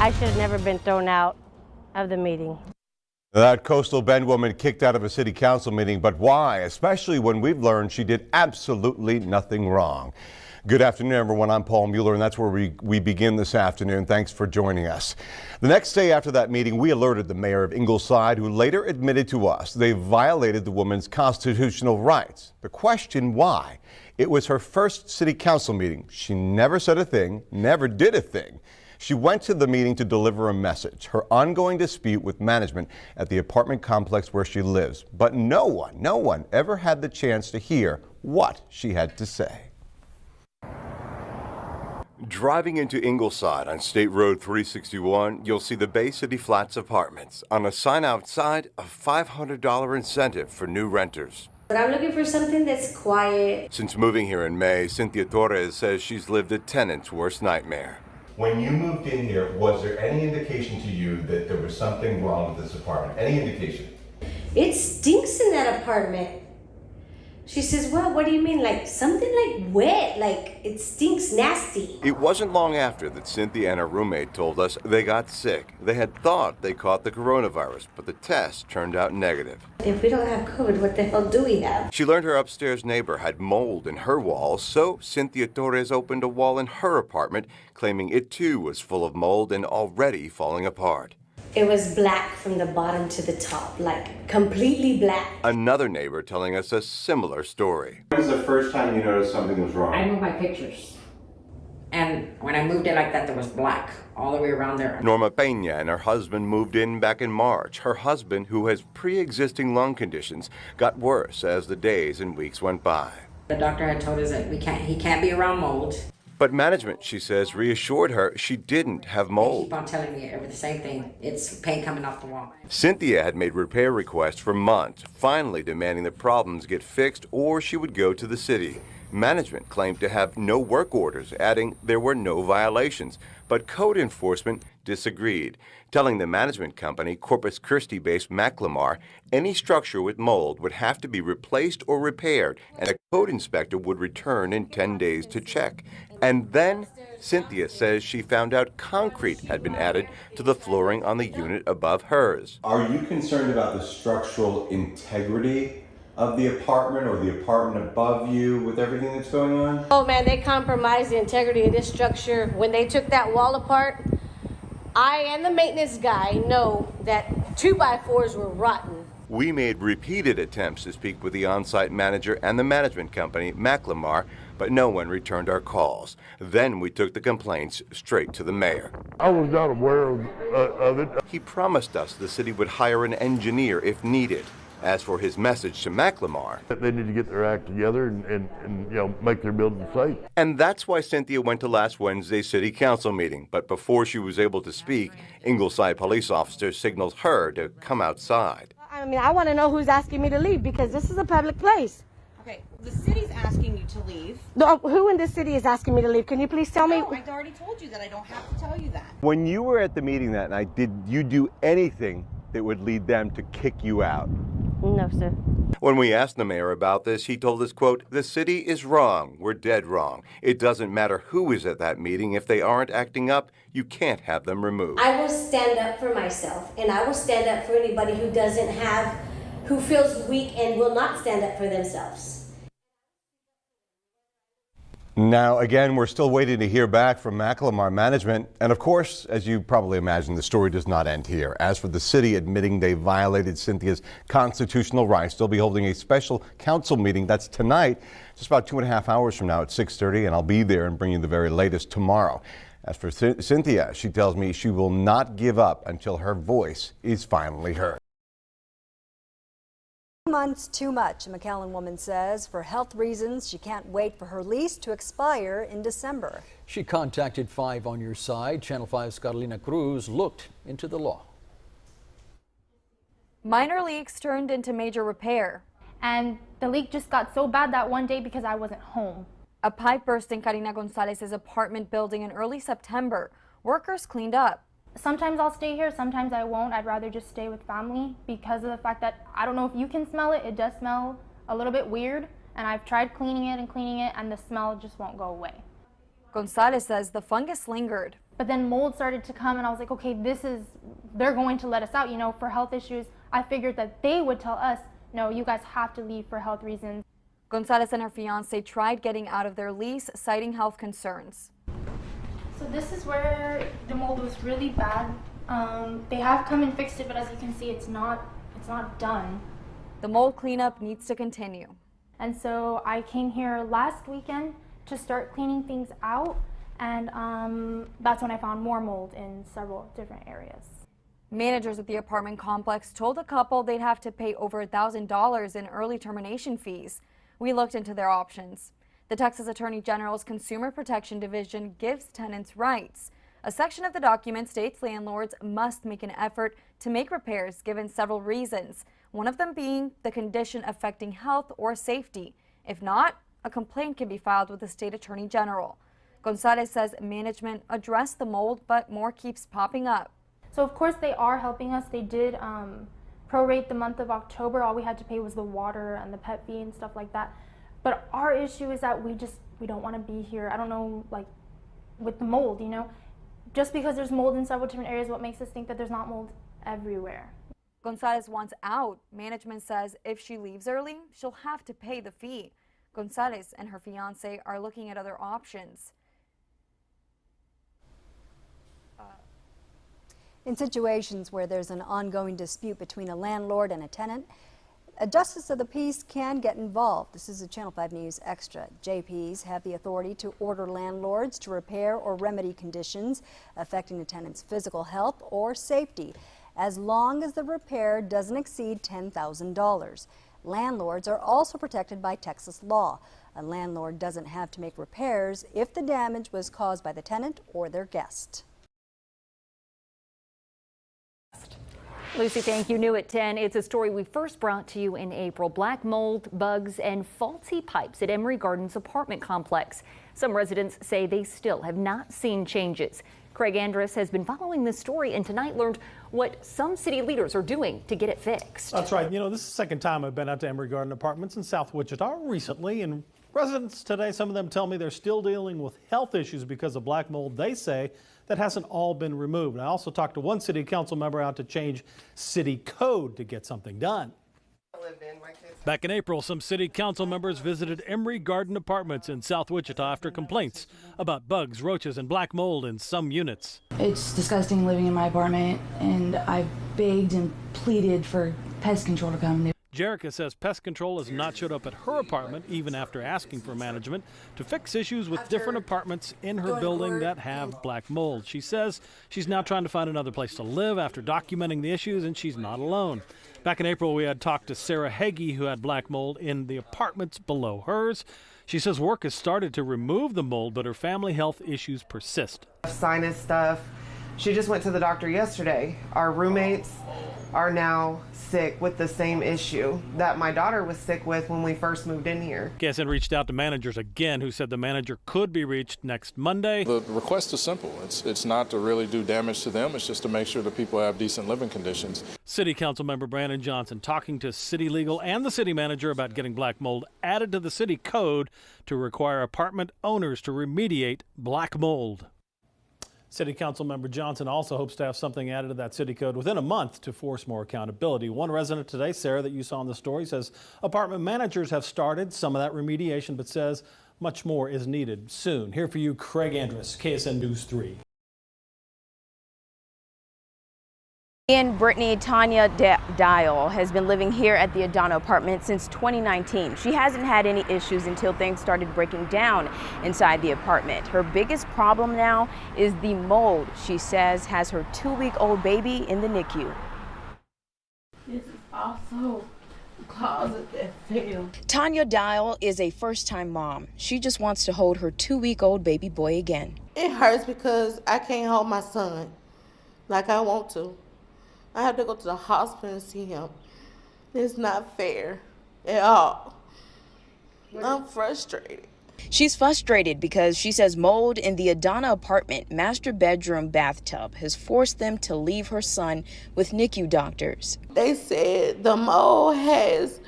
I should have never been thrown out of the meeting. That Coastal Bend woman kicked out of a city council meeting, but why? Especially when we've learned she did absolutely nothing wrong. Good afternoon, everyone. I'm Paul Mueller, and that's where we begin this afternoon. Thanks for joining us. The next day after that meeting, we alerted the mayor of Ingleside, who later admitted to us they violated the woman's constitutional rights. The question, why? It was her first city council meeting. She never said a thing, never did a thing. She went to the meeting to deliver a message, her ongoing dispute with management at the apartment complex where she lives. But no one ever had the chance to hear what she had to say. Driving into Ingleside on State Road 361, you'll see the Bay City Flats Apartments. On a sign outside, a $500 incentive for new renters. But I'm looking for something that's quiet. Since moving here in May, Cynthia Torres says she's lived a tenant's worst nightmare. When you moved in here, was there any indication to you that there was something wrong with this apartment? Any indication? It stinks in that apartment. She says, well, what do you mean? Like something like wet, like it stinks nasty. It wasn't long after that Cynthia and her roommate told us they got sick. They had thought they caught the coronavirus, but the test turned out negative. If we don't have COVID, what the hell do we have? She learned her upstairs neighbor had mold in her walls, so Cynthia Torres opened a wall in her apartment, claiming it too was full of mold and already falling apart. It was black from the bottom to the top, like completely black. Another neighbor telling us a similar story. When was the first time you noticed something was wrong? I moved my pictures. And when I moved it like that, there was black all the way around there. Norma Peña and her husband moved in back in March. Her husband, who has pre-existing lung conditions, got worse as the days and weeks went by. The doctor had told us that he can't be around mold. But management, she says, reassured her she didn't have mold. They keep on telling me the same thing. It's paint coming off the wall. Cynthia had made repair requests for months, finally demanding the problems get fixed or she would go to the city. Management claimed to have no work orders, adding there were no violations. But code enforcement disagreed, telling the management company, Corpus Christi-based Macklemore, any structure with mold would have to be replaced or repaired, and a code inspector would return in 10 days to check. And then Cynthia says she found out concrete had been added to the flooring on the unit above hers. Are you concerned about the structural integrity of the apartment or the apartment above you with everything that's going on? Oh man, they compromised the integrity of this structure. When they took that wall apart, I and the maintenance guy know that 2x4s were rotten. We made repeated attempts to speak with the on-site manager and the management company, Macklemore, but no one returned our calls. Then we took the complaints straight to the mayor. I was not aware of it. He promised us the city would hire an engineer if needed. As for his message to Macklemore, They need to get their act together and make their building safe. And that's why Cynthia went to last Wednesday's city council meeting. But before she was able to speak, Ingleside police officers signaled her to come outside. I mean, I want to know who's asking me to leave because this is a public place. Okay, the city's asking you to leave. Who in this city is asking me to leave? Can you please tell me? No, I already told you that. I don't have to tell you that. When you were at the meeting that night, did you do anything that would lead them to kick you out? No, sir. When we asked the mayor about this, he told us, quote, "The city is wrong. We're dead wrong. It doesn't matter who is at that meeting. If they aren't acting up, you can't have them removed." I will stand up for myself, and I will stand up for anybody who feels weak and will not stand up for themselves. Now, again, we're still waiting to hear back from Macklemore management. And of course, as you probably imagine, the story does not end here. As for the city admitting they violated Cynthia's constitutional rights, they'll be holding a special council meeting. That's tonight, just about 2.5 hours from now at 6:30, and I'll be there and bring you the very latest tomorrow. As for Cynthia, she tells me she will not give up until her voice is finally heard. Months too much, a McAllen woman says. For health reasons, she can't wait for her lease to expire in December. She contacted 5 on Your Side. Channel 5's Carolina Cruz looked into the law. Minor leaks turned into major repair. And the leak just got so bad that one day because I wasn't home. A pipe burst in Karina Gonzalez's apartment building in early September. Workers cleaned up. Sometimes I'll stay here, sometimes I won't. I'd rather just stay with family because of the fact that I don't know if you can smell it. It does smell a little bit weird, and I've tried cleaning it, and the smell just won't go away. Gonzalez says the fungus lingered. But then mold started to come and I was like, okay, they're going to let us out, for health issues. I figured that they would tell us, no, you guys have to leave for health reasons. Gonzalez and her fiance tried getting out of their lease, citing health concerns. So this is where the mold was really bad. They have come and fixed it, but as you can see, it's not done. The mold cleanup needs to continue. And so I came here last weekend to start cleaning things out, and that's when I found more mold in several different areas. Managers at the apartment complex told the couple they'd have to pay over $1,000 in early termination fees. We looked into their options. The Texas Attorney General's Consumer Protection Division gives tenants rights. A section of the document states landlords must make an effort to make repairs given several reasons, one of them being the condition affecting health or safety. If not, a complaint can be filed with the state attorney general. Gonzalez says management addressed the mold, but more keeps popping up. So of course they are helping us. They did prorate the month of October. All we had to pay was the water and the pet fee and stuff like that. But our issue is that we don't want to be here. I don't know, like with the mold, just because there's mold in several different areas, what makes us think that there's not mold everywhere? Gonzalez wants out. Management says if she leaves early, she'll have to pay the fee. Gonzalez and her fiance are looking at other options. In situations where there's an ongoing dispute between a landlord and a tenant, a justice of the peace can get involved. This is a Channel 5 News Extra. JPs have the authority to order landlords to repair or remedy conditions affecting the tenant's physical health or safety, as long as the repair doesn't exceed $10,000. Landlords are also protected by Texas law. A landlord doesn't have to make repairs if the damage was caused by the tenant or their guest. Lucy, thank you. New at 10. It's a story we first brought to you in April. Black mold, bugs, and faulty pipes at Emory Gardens apartment complex. Some residents say they still have not seen changes. Craig Andrus has been following this story and tonight learned what some city leaders are doing to get it fixed. That's right. This is the second time I've been out to Emory Garden Apartments in South Wichita recently, and residents today, some of them tell me they're still dealing with health issues because of black mold. They say that hasn't all been removed. I also talked to one city council member out to change city code to get something done. Back in April, some city council members visited Emory Garden Apartments in South Wichita after complaints about bugs, roaches, and black mold in some units. It's disgusting living in my apartment, and I begged and pleaded for pest control to come. Jerica says pest control has not showed up at her apartment even after asking for management to fix issues with different apartments in her building that have black mold. She says she's now trying to find another place to live after documenting the issues, and she's not alone. Back in April, we had talked to Sarah Hagee, who had black mold in the apartments below hers. She says work has started to remove the mold, but her family health issues persist. Sinus stuff. She just went to the doctor yesterday. Our roommates are now sick with the same issue that my daughter was sick with when we first moved in here. KSN reached out to managers again, who said the manager could be reached next Monday. The request is simple. It's not to really do damage to them. It's just to make sure that people have decent living conditions. City Council member Brandon Johnson talking to City Legal and the city manager about getting black mold added to the city code to require apartment owners to remediate black mold. City Council member Johnson also hopes to have something added to that city code within a month to force more accountability. One resident today, Sarah, that you saw in the story, says apartment managers have started some of that remediation, but says much more is needed soon. Here for you, Craig Andrus, KSN News 3. And Brittany Tanya Dial has been living here at the Adana apartment since 2019. She hasn't had any issues until things started breaking down inside the apartment. Her biggest problem now is the mold she says has her 2-week-old baby in the NICU. This is also a closet that failed. Tanya Dial is a first-time mom. She just wants to hold her 2-week-old baby boy again. It hurts because I can't hold my son like I want to. I have to go to the hospital and see him. It's not fair at all. I'm frustrated. She's frustrated because she says mold in the Adana apartment master bedroom bathtub has forced them to leave her son with NICU doctors. They said the mold has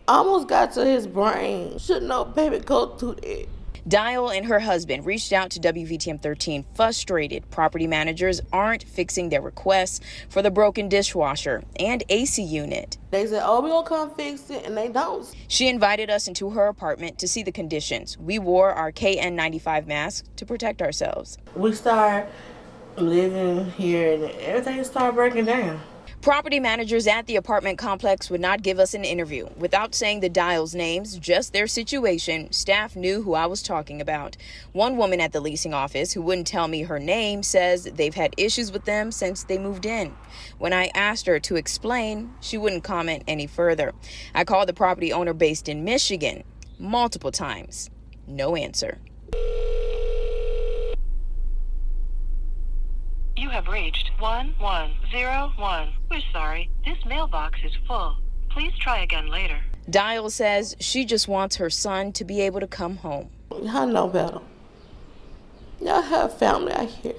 almost got to his brain. Should no baby go through that. Dial and her husband reached out to WVTM 13 frustrated property managers aren't fixing their requests for the broken dishwasher and AC unit. They said, oh, we're going to come fix it, and they don't. She invited us into her apartment to see the conditions. We wore our KN95 masks to protect ourselves. We started living here, and everything started breaking down. Property managers at the apartment complex would not give us an interview. Without saying the Dials' names, just their situation, staff knew who I was talking about. One woman at the leasing office, who wouldn't tell me her name, says they've had issues with them since they moved in. When I asked her to explain, she wouldn't comment any further. I called the property owner based in Michigan multiple times. No answer. You have reached 1101. We're sorry, this mailbox is full. Please try again later. Dial says she just wants her son to be able to come home. Y'all know better. Y'all have family out here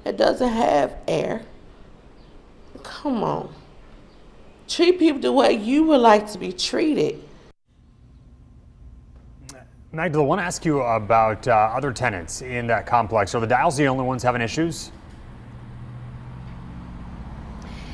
that doesn't have air. Come on. Treat people the way you would like to be treated. Magdala, I want to ask you about other tenants in that complex. Are the Dials the only ones having issues?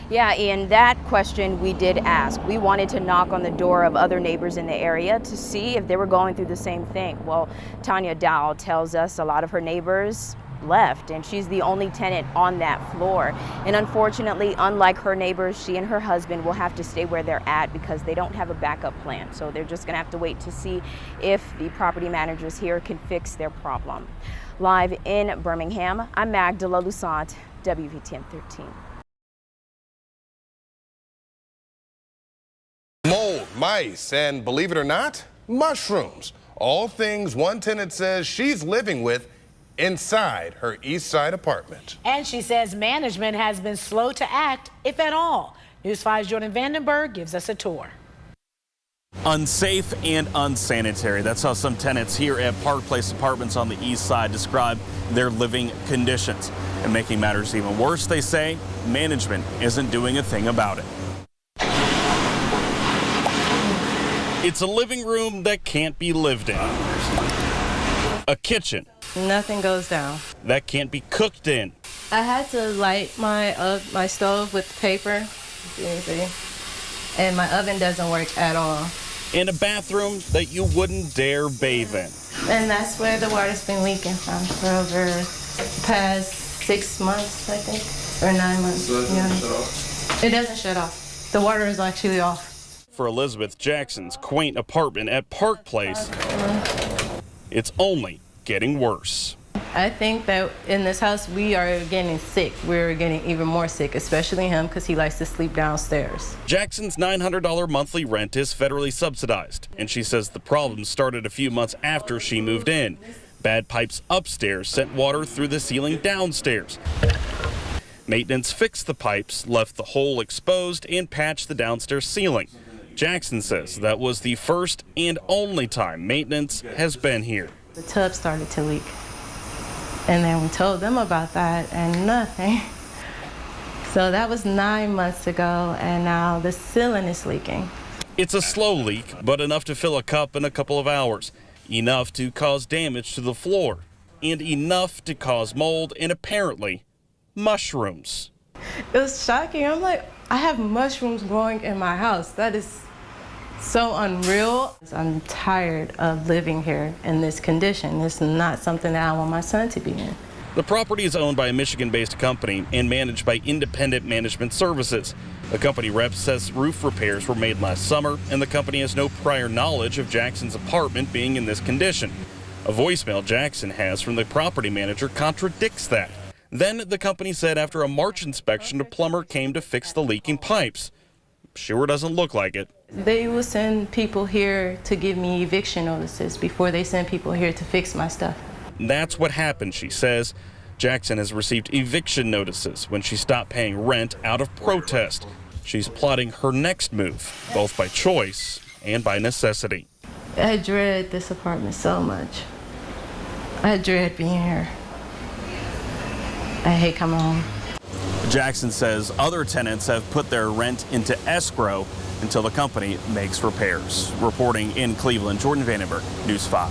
Yeah, Ian, that question we did ask. We wanted to knock on the door of other neighbors in the area to see if they were going through the same thing. Well, Tanya Dow tells us a lot of her neighbors left, and she's the only tenant on that floor. And unfortunately, unlike her neighbors, she and her husband will have to stay where they're at because they don't have a backup plan. So they're just gonna have to wait to see if the property managers here can fix their problem. Live in Birmingham, I'm Magdala Lusant, WVTM 13. Mold, mice, and believe it or not, mushrooms. All things one tenant says she's living with inside her East Side apartment. And she says management has been slow to act, if at all. News 5's Jordan Vandenberg gives us a tour. Unsafe and unsanitary. That's how some tenants here at Park Place Apartments on the East Side describe their living conditions. And making matters even worse, they say, management isn't doing a thing about it. It's a living room that can't be lived in. A kitchen. Nothing goes down. That can't be cooked in. I had to light my stove with paper, and my oven doesn't work at all. In a bathroom that you wouldn't dare bathe in. And that's where the water's been leaking from for over the past 6 months, I think, or 9 months. So it doesn't shut off? It doesn't shut off. The water is actually off. For Elizabeth Jackson's quaint apartment at Park Place, it's only getting worse. I think that in this house we are getting sick. We're getting even more sick, especially him because he likes to sleep downstairs. Jackson's $900 monthly rent is federally subsidized, and she says the problem started a few months after she moved in. Bad pipes upstairs sent water through the ceiling downstairs. Maintenance fixed the pipes, left the hole exposed, and patched the downstairs ceiling. Jackson says that was the first and only time maintenance has been here. The tub started to leak, and then we told them about that and nothing. So that was 9 months ago, and now the ceiling is leaking. It's a slow leak, but enough to fill a cup in a couple of hours, enough to cause damage to the floor, and enough to cause mold and apparently mushrooms. It was shocking. I'm like, I have mushrooms growing in my house. That is so unreal. I'm tired of living here in this condition. It's not something that I want my son to be in. The property is owned by a Michigan-based company and managed by Independent Management Services. The company rep says roof repairs were made last summer, and the company has no prior knowledge of Jackson's apartment being in this condition. A voicemail Jackson has from the property manager contradicts that. Then the company said after a March inspection, a plumber came to fix the leaking pipes. Sure doesn't look like it. They will send people here to give me eviction notices before they send people here to fix my stuff. That's what happened, she says. Jackson has received eviction notices when she stopped paying rent out of protest. She's plotting her next move, both by choice and by necessity. I dread this apartment so much. I dread being here. I hate coming home. Jackson says other tenants have put their rent into escrow until the company makes repairs. Reporting in Cleveland, Jordan Vandenberg, News 5.